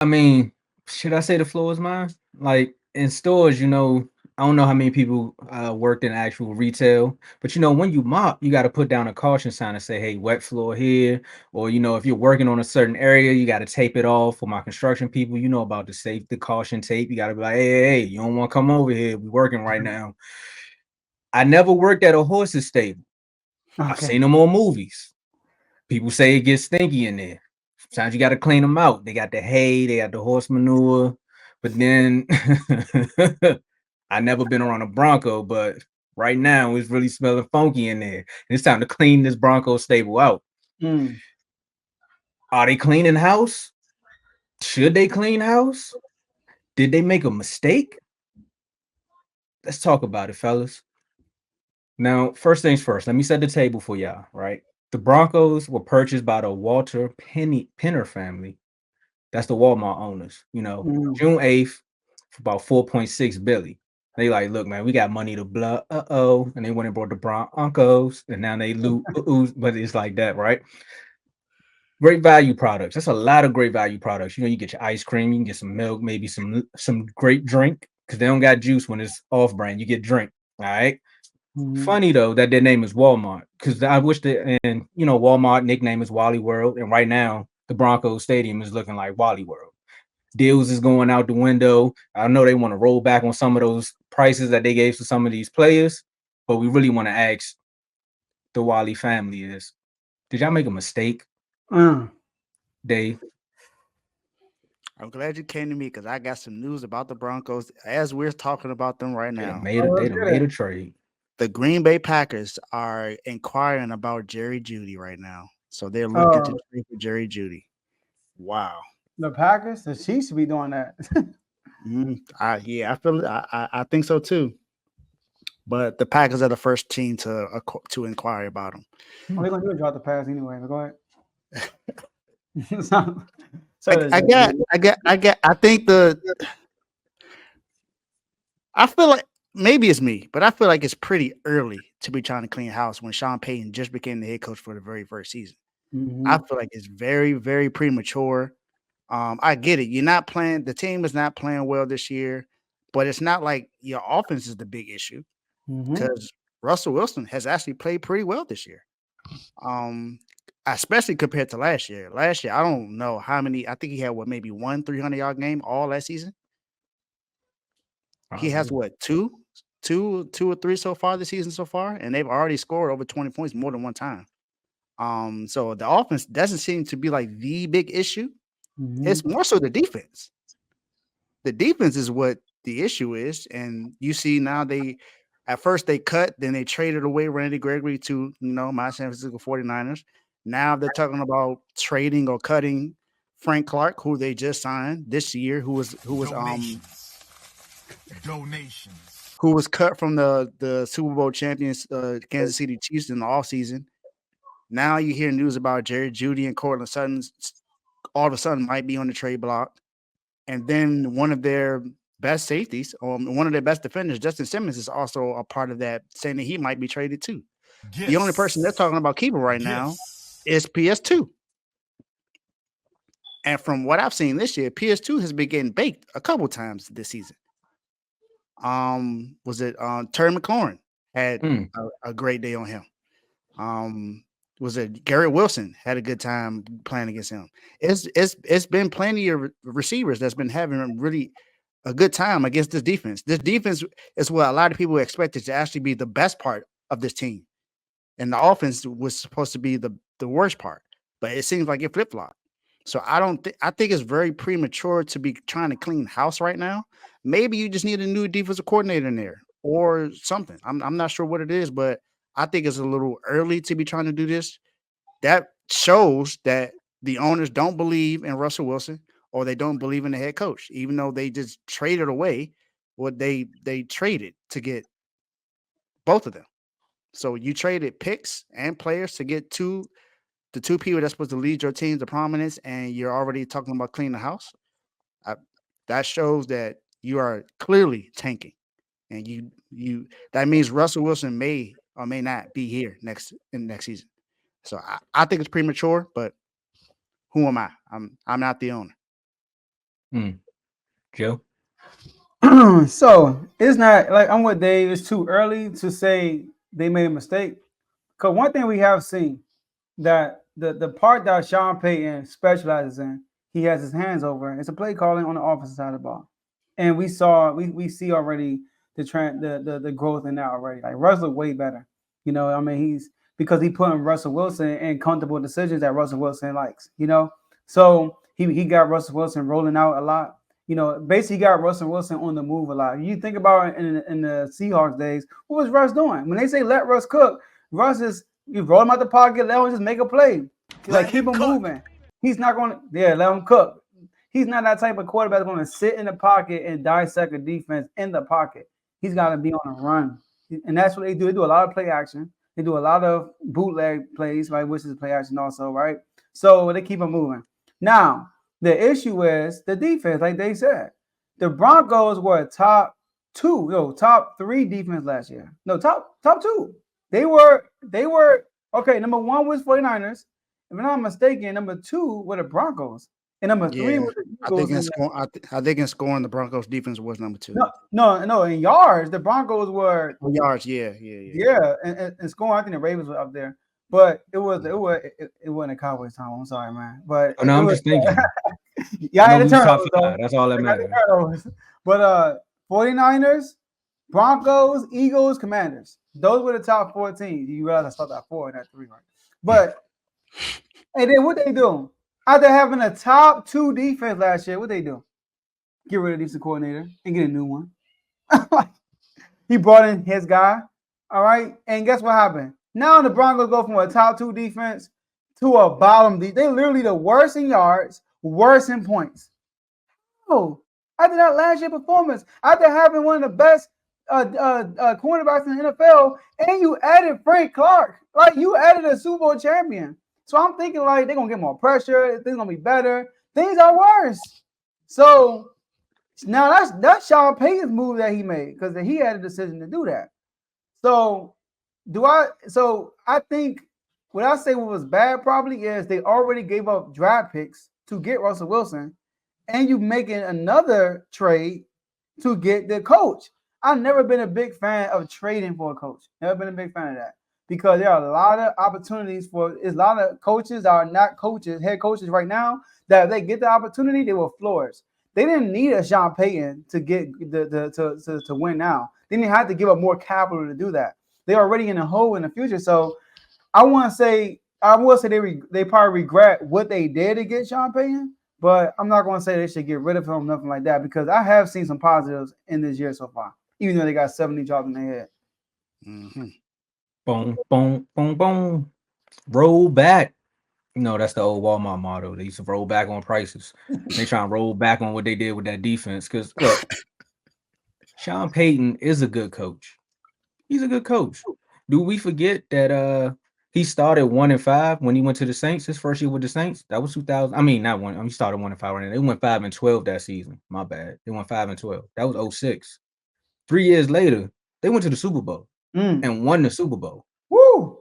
I mean, should I say the floor is mine? Like in stores, I don't know how many people worked in actual retail, but when you mop, you got to put down a caution sign and say, "Hey, wet floor here," or if you're working on a certain area, you got to tape it off. For my construction people, you know about the safety caution tape. You got to be like, "Hey, you don't want to come over here. We're working right now." I never worked at a horse's stable. I've Okay. seen them on movies. People say it gets stinky in there. Sometimes you got to clean them out. They got the hay, they got the horse manure, but then I never been around a Bronco, but right now it's really smelling funky in there. It's time to clean this Bronco stable out. Mm. Are they cleaning house? Should they clean house? Did they make a mistake? Let's talk about it, fellas. Now, first things first, let me set the table for y'all, right? The Broncos were purchased by the Walter Penner family. That's the Walmart owners, Mm. June 8th for about 4.6 billion. They like, look, man, we got money to blow. Uh-oh. And they went and brought the Broncos and now they loot, but it's like that, right? Great value products. That's a lot of great value products. You get your ice cream, you can get some milk, maybe some great drink, because they don't got juice when it's off brand. You get drink. All right. Mm. Funny though that their name is Walmart, because I wish that, and Walmart nickname is Wally World, and right now the Broncos Stadium is looking like Wally World. Deals is going out the window. I know they want to roll back on some of those prices that they gave to some of these players, but we really want to ask the Wally family is, did y'all make a mistake, Mm. Dave? I'm glad you came to me because I got some news about the Broncos as we're talking about them right They done now. made Oh, it. They let's done get made it. a trade. The Green Bay Packers are inquiring about Jerry Judy right now. So they're looking to Oh, trade for Jerry Judy. Wow. the Packers, the Chiefs should be doing that. Yeah, I feel I think so too. But the Packers are the first team to inquire about him. What are Hmm. they gonna do is drop the pass anyway. But go ahead. so, I, so I got I got I got I think I feel like maybe it's me, but I feel like it's pretty early to be trying to clean house when Sean Payton just became the head coach for the very first season. I Mhm. feel like it's very, very premature. I get it. You're not playing. The team is not playing well this year, but it's not like your offense is the big issue Mhm. because Russell Wilson has actually played pretty well this year. Um, Especially compared to last year. Last year, I don't know how many. I think he had what maybe one 300-yard game all last season. He has Probably. what two or three so far this season so far, and they've already scored over 20 points more than one time. So the offense doesn't seem to be like the big issue. Mhm. It's more so the defense. The defense is what the issue is, and you see now they at first they cut, then they traded away Randy Gregory to my San Francisco 49ers. Now they're talking about trading or cutting Frank Clark, who they just signed this year, who was cut from the Super Bowl champions Kansas City Chiefs in the offseason. Now you hear news about Jerry Judy and Cortland Sutton all of a sudden might be on the trade block. And then one of their best safeties, one of their best defenders, Justin Simmons, is also a part of that, saying that he might be traded too. The only person they're talking about keeping right now is PS2. And from what I've seen this year, PS2 has been getting baked a couple times this season. Was it Terry McLaurin had Mm. a great day on him? Um, was it Garrett Wilson had a good time playing against him? It's been plenty of receivers that's been having really a good time against this defense. This defense is what a lot of people expected to actually be the best part of this team, and the offense was supposed to be the worst part. But it seems like it flip flopped. So I don't think I think it's very premature to be trying to clean house right now. Maybe you just need a new defensive coordinator in there or something. I'm not sure what it is, but I think it's a little early to be trying to do this. That shows that the owners don't believe in Russell Wilson or they don't believe in the head coach, even though they just traded away what they traded to get both of them. So you traded picks and players to get the two people that's supposed to lead your team to prominence, and you're already talking about cleaning the house. I, that shows that you are clearly tanking, and you that means Russell Wilson may or may not be here next season. So I think it's premature, but who am I? I'm not the owner. Mm. Joe. So it's not like I'm with Dave. It's too early to say they made a mistake. Because one thing we have seen that the part that Sean Payton specializes in, he has his hands over. It's a play calling on the offensive side of the ball, and we see already the trend the growth in that already. Like Russ look way better. I mean he's because he putting Russell Wilson in comfortable decisions that Russell Wilson likes. So he got Russell Wilson rolling out a lot. Basically he got Russell Wilson on the move a lot. You think about it in the Seahawks days, what was Russ doing? When they say let Russ cook, Russ is you roll him out the pocket, let him just make a play. Like keep him moving. He's not going to let him cook. He's not that type of quarterback that's going to sit in the pocket and dissect a defense in the pocket. He's got to be on a run, and that's what they do. They do a lot of play action. They do a lot of bootleg plays, right? Which is play action also, right? So they keep him moving. Now the issue is the defense, like they said, the Broncos were top three defense last year. No, top two. They were okay. Number one was 49ers. If I'm not mistaken, number two were the Broncos. And number three Yeah, was the I think Eagles. in scoring, I think in scoring, the Broncos defense was number 2. No. In yards, the Broncos were Oh, yards, yeah. and scoring. I think the Ravens were up there, but it wasn't a Cowboys time. I'm sorry, man, but Oh, no, it I'm was. just thinking. Yeah, I I know had the we was top turnovers though. 5. That's all that I got the matters. turnovers. But 49ers, Broncos, Eagles, Commanders. Those were the top 4 teams. You realize I started at 4 and at 3, right? But and then what they do? After having a top 2 defense last year, what they do? Get rid of the defensive coordinator and get a new one. He brought in his guy. All right. And guess what happened? Now the Broncos go from a top 2 defense to a bottom. They literally the worst in yards, worst in points. Oh, after that last year performance, after having one of the best cornerbacks in the NFL, and you added Frank Clark, like you added a Super Bowl champion. So I'm thinking like they're gonna get more pressure, things gonna be better. Things are worse. So now that's Sean Payton's move that he made because he had a decision to do that. So I think what I say what was bad probably is they already gave up draft picks to get Russell Wilson, and you making another trade to get the coach. I've never been a big fan of trading for a coach. Never been a big fan of that because there are a lot of opportunities for. There's a lot of coaches that are not coaches, head coaches right now that if they get the opportunity, they will flourish. They didn't need a Sean Payton to get to win now. They didn't have to give up more capital to do that. They're already in a hole in the future. So I will say they probably regret what they did to get Sean Payton, but I'm not going to say they should get rid of him, nothing like that, because I have seen some positives in this year so far, even though they got 70 jobs in their head. Mm-hmm. Boom, boom, boom, boom. Roll back. That's the old Walmart motto. They used to roll back on prices. They try and roll back on what they did with that defense. Because look, Sean Payton is a good coach. He's a good coach. Do we forget that he started 1-5 when he went to the Saints, his first year with the Saints? That was 2000. I mean, not one. He started 1-5 right now. They went 5-12 that season. My bad. They went 5-12. That was 06. 3 years later, they went to the Super Bowl and won the Super Bowl. Woo!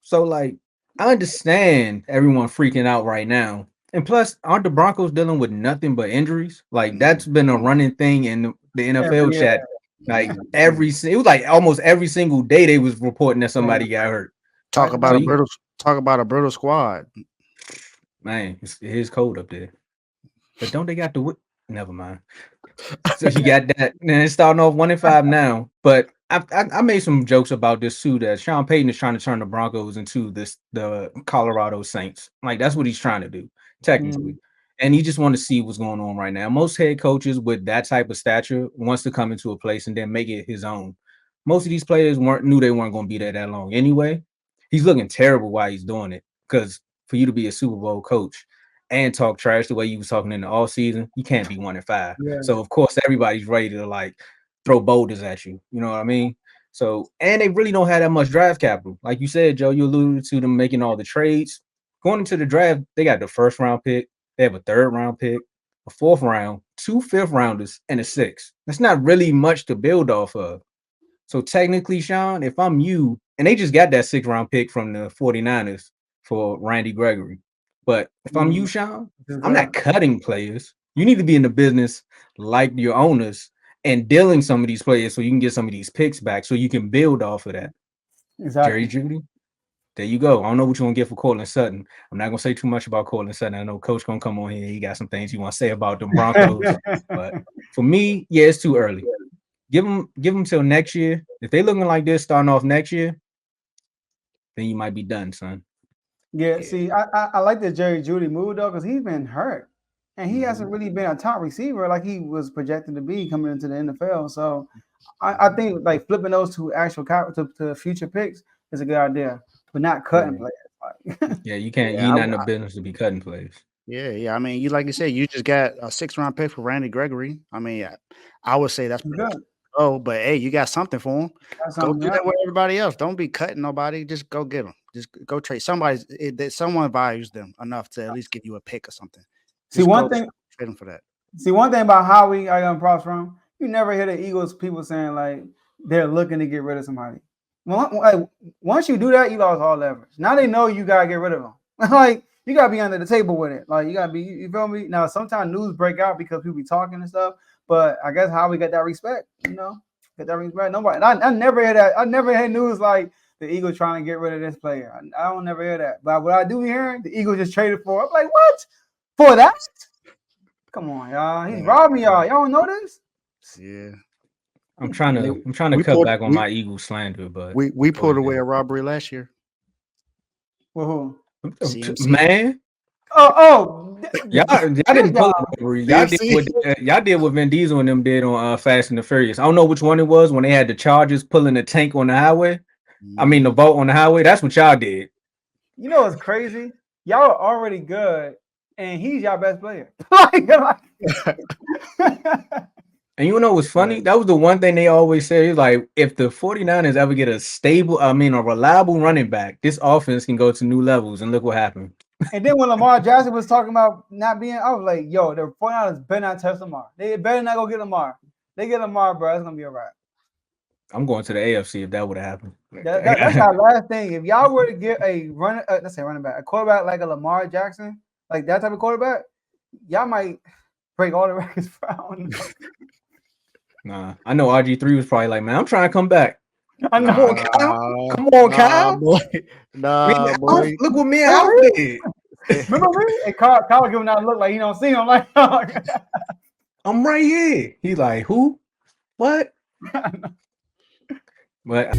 So, like, I understand everyone freaking out right now. And plus, aren't the Broncos dealing with nothing but injuries? Like, that's been a running thing in the NFL chat. Like, it was like almost every single day they was reporting that somebody got hurt. Talk about a brutal squad. Man, it is cold up there. But don't they got the never mind. So you got that. And it's starting off 1-5 now. But I made some jokes about this too, that Sean Payton is trying to turn the Broncos into the Colorado Saints. Like that's what he's trying to do, technically. And he just want to see what's going on right now. Most head coaches with that type of stature wants to come into a place and then make it his own. Most of these players knew they weren't going to be there that long anyway. He's looking terrible while he's doing it. Because for you to be a Super Bowl coach and talk trash the way you was talking in the all season, you can't be 1-5. Yeah. So of course everybody's ready to like throw boulders at you. You know what I mean? So and they really don't have that much draft capital. Like you said, Joe, you alluded to them making all the trades. Going into the draft, they got the first round pick, they have a third round pick, a fourth round, 2 fifth rounders, and a 6th. That's not really much to build off of. So technically, Sean, if I'm you, and they just got that 6th round pick from the 49ers for Randy Gregory. But if I'm you, Sean, I'm not cutting players. You need to be in the business like your owners and dealing some of these players so you can get some of these picks back so you can build off of that. Jerry Exactly. Judy, there you go. I don't know what you want to get for Cortland Sutton. I'm not gonna say too much about Cortland Sutton. I know Coach gonna come on here. He got some things you want to say about them Broncos, but for me, yeah, it's too early. Give them till next year. If they looking like this starting off next year, then you might be done, son. Yeah, Yeah. see, I like the Jerry Judy move though, because he's been hurt. And he hasn't really been a top receiver like he was projected to be coming into the NFL. So I think like flipping those two actual to future picks is a good idea, but not cutting players. Like, Yeah, you can't. Yeah, You're not in the business to be cutting plays. yeah. I mean, you like you said, you just got a 6th-round pick for Randy Gregory. I mean, I would say that's good. oh, but hey, you got something for him. That's Go something do that else. with everybody else. Don't be cutting nobody. Just go get them. Just go trade someone values them enough to at least give you a pick or something. See, Just one go thing. trade them for that. See, one thing about Howie I got props from, you never hear the Eagles people saying like they're looking to get rid of somebody. Like, once you do that, you lost all leverage. Now they know you gotta get rid of them. Like you gotta be under the table with it. Like you gotta be, you feel me? Now sometimes news break out because people be talking and stuff, but I guess Howie got that respect, get that respect. Nobody, I never hear that. I never hear news like the Eagles trying to get rid of this player. I don't never hear that. But what I do hear, the Eagles just traded for. I'm like, what? For that? Come on, y'all. He's robbing y'all. Y'all don't know this? Yeah. I'm trying to We cut pulled- back on we- my Eagles slander, but We pulled Go away ahead. a robbery last year. Well, who? CMC. Man, Oh, y'all didn't pull it over. Y'all did CMC. what Vin Diesel and them did on Fast and the Furious. I don't know which one it was when they had the Chargers pulling the tank on the highway. I mean the boat on the highway. That's what y'all did. You know what's crazy? Y'all are already good, and he's y'all best player. Like, And you know what's funny? Right. That was the one thing they always say. Is like, if the 49ers ever get a reliable running back, this offense can go to new levels. And look what happened. and then when Lamar Jackson was talking about not being, I was like, yo, the 49ers better not touch Lamar. They better not go get Lamar. They get Lamar, bro. It's going to be all right. I'm going to the AFC if that would have happened. That's our last thing. If y'all were to get let's say running back, a quarterback like a Lamar Jackson, like that type of quarterback, y'all might break all the records. Nah, I know RG3 was probably like, man, I'm trying to come back. I know. Come on, Kyle. Boy. Nah, boy. Look what me and Alf did. Remember me? And Kyle giving that look like he don't see him. Like, I'm right here. He's like, who? What? But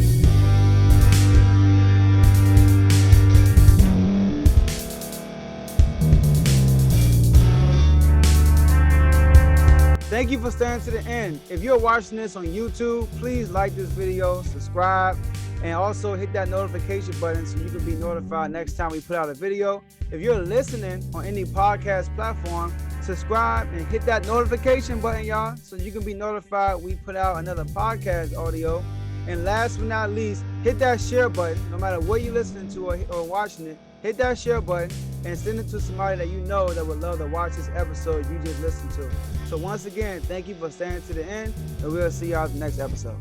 thank you for staying to the end. If you're watching this on YouTube, please like this video, subscribe, and also hit that notification button so you can be notified next time we put out a video. If you're listening on any podcast platform, subscribe and hit that notification button, y'all, so you can be notified we put out another podcast audio. And last but not least, hit that share button. No matter what you're listening to or watching it, hit that share button and send it to somebody that you know that would love to watch this episode you just listened to. So once again, thank you for staying to the end, and we'll see y'all in the next episode.